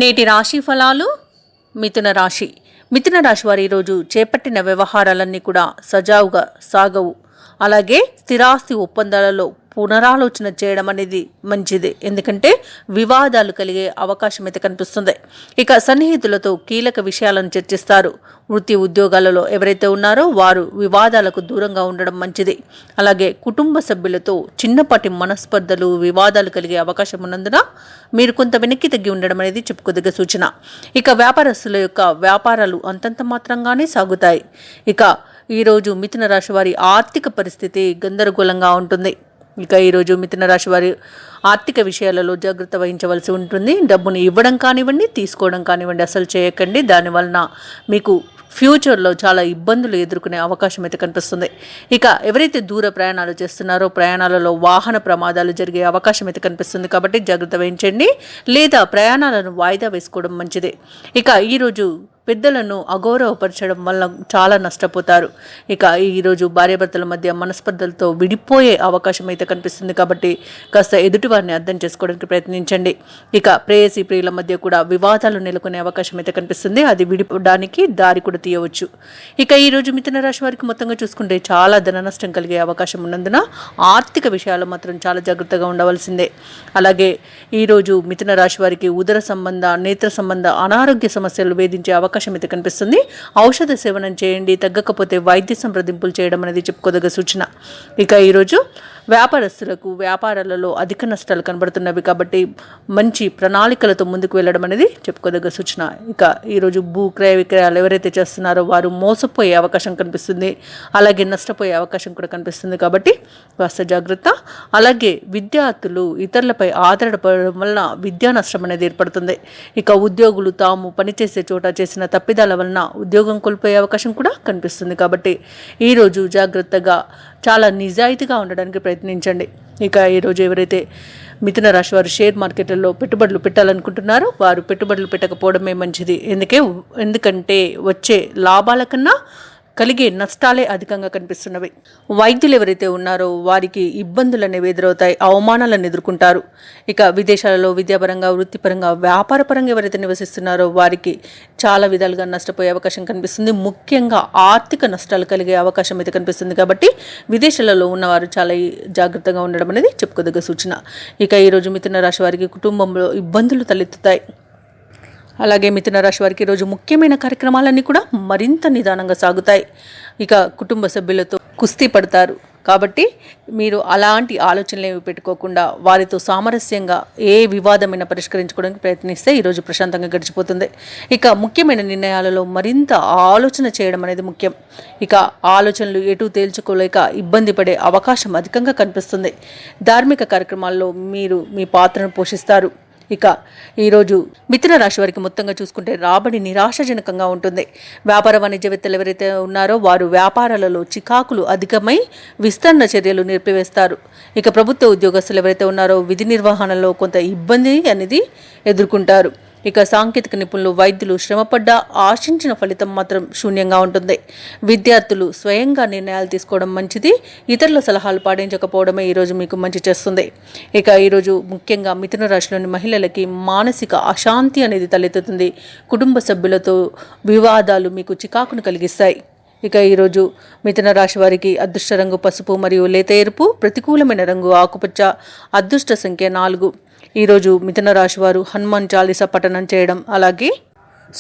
నేటి రాశి ఫలాలు. మిథున రాశి వారు ఈరోజు చేపట్టిన వ్యవహారాలన్నీ కూడా సజావుగా సాగవు. అలాగే స్థిరాస్తి ఒప్పందాలలో పునరాలోచన చేయడం అనేది మంచిది, ఎందుకంటే వివాదాలు కలిగే అవకాశం అయితే కనిపిస్తుంది. ఇక సన్నిహితులతో కీలక విషయాలను చర్చిస్తారు. వృత్తి ఉద్యోగాలలో ఎవరైతే ఉన్నారో వారు వివాదాలకు దూరంగా ఉండడం మంచిది. అలాగే కుటుంబ సభ్యులతో చిన్నపాటి మనస్పర్ధలు వివాదాలు కలిగే అవకాశం ఉన్నందున మీరు కొంత వెనక్కి తగ్గి ఉండడం అనేది చెప్పుకోదగ్గ సూచన. ఇక వ్యాపారస్తుల యొక్క వ్యాపారాలు అంతంత మాత్రంగానే సాగుతాయి. ఇక ఈరోజు మిథున రాశి వారి ఆర్థిక పరిస్థితి గందరగోళంగా ఉంటుంది. ఇక ఈరోజు మిథున రాశి వారి ఆర్థిక విషయాలలో జాగ్రత్త వహించవలసి ఉంటుంది. డబ్బుని ఇవ్వడం కానివ్వండి, తీసుకోవడం కానివ్వండి అసలు చేయకండి. దానివలన మీకు ఫ్యూచర్లో చాలా ఇబ్బందులు ఎదుర్కొనే అవకాశం అయితే కనిపిస్తుంది. ఇక ఎవరైతే దూర ప్రయాణాలు చేస్తున్నారో ప్రయాణాలలో వాహన ప్రమాదాలు జరిగే అవకాశం అయితే కనిపిస్తుంది, కాబట్టి జాగ్రత్త వహించండి, లేదా ప్రయాణాలను వాయిదా వేసుకోవడం మంచిదే. ఇక ఈరోజు పెద్దలను అగౌరవపరచడం వల్ల చాలా నష్టపోతారు. ఇక ఈరోజు భార్యాభర్తల మధ్య మనస్పర్ధలతో విడిపోయే అవకాశం అయితే కనిపిస్తుంది, కాబట్టి కాస్త ఎదుటివారిని అర్థం చేసుకోవడానికి ప్రయత్నించండి. ఇక ప్రేయసి ప్రియుల మధ్య కూడా వివాదాలు నెలకొనే అవకాశం అయితే కనిపిస్తుంది, అది విడిపోవడానికి దారి కూడా తీయవచ్చు. ఇక ఈరోజు మిథున రాశి వారికి మొత్తంగా చూసుకుంటే చాలా ధన నష్టం కలిగే అవకాశం ఉన్నందున ఆర్థిక విషయాలు మాత్రం చాలా జాగ్రత్తగా ఉండవలసిందే. అలాగే ఈరోజు మిథున రాశి వారికి ఉదర సంబంధ నేత్ర సంబంధ అనారోగ్య సమస్యలు వేధించే అవకాశం అయితే కనిపిస్తుంది. ఔషధ సేవనం చేయండి, తగ్గకపోతే వైద్య సంప్రదింపులు చేయడం అనేది చెప్పుకోదగ్గ సూచన. ఇక ఈరోజు వ్యాపారస్తులకు వ్యాపారాలలో అధిక నష్టాలు కనబడుతున్నవి, కాబట్టి మంచి ప్రణాళికలతో ముందుకు వెళ్ళడం అనేది చెప్పుకోదగ్గ సూచన. ఇక ఈరోజు భూ క్రయ విక్రయాలు ఎవరైతే చేస్తున్నారో వారు మోసపోయే అవకాశం కనిపిస్తుంది, అలాగే నష్టపోయే అవకాశం కూడా కనిపిస్తుంది, కాబట్టి కాస్త జాగ్రత్త. అలాగే విద్యార్థులు ఇతరులపై ఆధారపడడం వలన విద్యా నష్టం అనేది ఏర్పడుతుంది. ఇక ఉద్యోగులు తాము పనిచేసే చోట చేసిన తప్పిదాల వలన ఉద్యోగం కోల్పోయే అవకాశం కూడా కనిపిస్తుంది, కాబట్టి ఈరోజు జాగ్రత్తగా చాలా నిజాయితీగా ఉండడానికి ప్రయత్నించండి. ఇక ఈరోజు ఎవరైతే మిథున రాశి వారు షేర్ మార్కెట్లలో పెట్టుబడులు పెట్టాలనుకుంటున్నారో వారు పెట్టుబడులు పెట్టకపోవడమే మంచిది. ఎందుకంటే వచ్చే లాభాల కన్నా కలిగే నష్టాలే అధికంగా కనిపిస్తున్నవి. వైద్యులు ఎవరైతే ఉన్నారో వారికి ఇబ్బందులు అనేవి ఎదురవుతాయి, అవమానాలను ఎదుర్కొంటారు. ఇక విదేశాలలో విద్యాపరంగా వృత్తిపరంగా వ్యాపారపరంగా ఎవరైతే నివసిస్తున్నారో వారికి చాలా విధాలుగా నష్టపోయే అవకాశం కనిపిస్తుంది. ముఖ్యంగా ఆర్థిక నష్టాలు కలిగే అవకాశం అయితే కనిపిస్తుంది, కాబట్టి విదేశాలలో ఉన్నవారు చాలా జాగ్రత్తగా ఉండడం అనేది చెప్పుకోదగ్గ సూచన. ఇక ఈరోజు మిథున రాశి వారికి కుటుంబంలో ఇబ్బందులు తలెత్తుతాయి. అలాగే మిథున రాశి వారికి ఈరోజు ముఖ్యమైన కార్యక్రమాలన్నీ కూడా మరింత నిదానంగా సాగుతాయి. ఇక కుటుంబ సభ్యులతో కుస్తీ పడతారు, కాబట్టి మీరు అలాంటి ఆలోచనలు ఏమి పెట్టుకోకుండా వారితో సామరస్యంగా ఏ వివాదమైన పరిష్కరించుకోవడానికి ప్రయత్నిస్తే ఈరోజు ప్రశాంతంగా గడిచిపోతుంది. ఇక ముఖ్యమైన నిర్ణయాలలో మరింత ఆలోచన చేయడం అనేది ముఖ్యం. ఇక ఆలోచనలు ఎటు తేల్చుకోలేక ఇబ్బంది పడే అవకాశం అధికంగా కనిపిస్తుంది. ధార్మిక కార్యక్రమాల్లో మీరు మీ పాత్రను పోషిస్తారు. ఇక ఈరోజు మిథున రాశి వారికి మొత్తంగా చూసుకుంటే రాబడి నిరాశజనకంగా ఉంటుంది. వ్యాపార వాణిజ్యవేత్తలు ఎవరైతే ఉన్నారో వారు వ్యాపారాలలో చికాకులు అధికమై విస్తరణ చర్యలు నిలిపివేస్తారు. ఇక ప్రభుత్వ ఉద్యోగస్తులు ఎవరైతే ఉన్నారో విధి నిర్వహణలో కొంత ఇబ్బంది అనేది ఎదుర్కొంటారు. ఇక సాంకేతిక నిపుణులు వైద్యులు శ్రమపడ్డా ఆశించిన ఫలితం మాత్రం శూన్యంగా ఉంటుంది. విద్యార్థులు స్వయంగా నిర్ణయాలు తీసుకోవడం మంచిది, ఇతరుల సలహాలు పాటించకపోవడమే ఈరోజు మీకు మంచి చేస్తుంది. ఇక ఈరోజు ముఖ్యంగా మిథున రాశిలోని మహిళలకి మానసిక అశాంతి అనేది తలెత్తుతుంది. కుటుంబ సభ్యులతో వివాదాలు మీకు చికాకును కలిగిస్తాయి. ఇక ఈరోజు మిథున రాశి వారికి అదృష్ట రంగు పసుపు మరియు లేత ఎరుపు, ప్రతికూలమైన రంగు ఆకుపచ్చ, అదృష్ట సంఖ్య 4. ఈరోజు మిథున రాశి వారు హనుమాన్ చాలీసా పఠనం చేయడం, అలాగే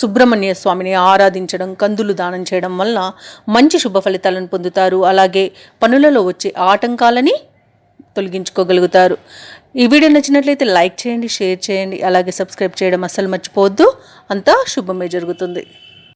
సుబ్రహ్మణ్య స్వామిని ఆరాధించడం, కందులు దానం చేయడం వల్ల మంచి శుభ ఫలితాలను పొందుతారు. అలాగే పనులలో వచ్చే ఆటంకాలని తొలగించుకోగలుగుతారు. ఈ వీడియో నచ్చినట్లయితే లైక్ చేయండి, షేర్ చేయండి, అలాగే సబ్స్క్రైబ్ చేయడం అస్సలు మర్చిపోవద్దు. అంతా శుభమే జరుగుతుంది.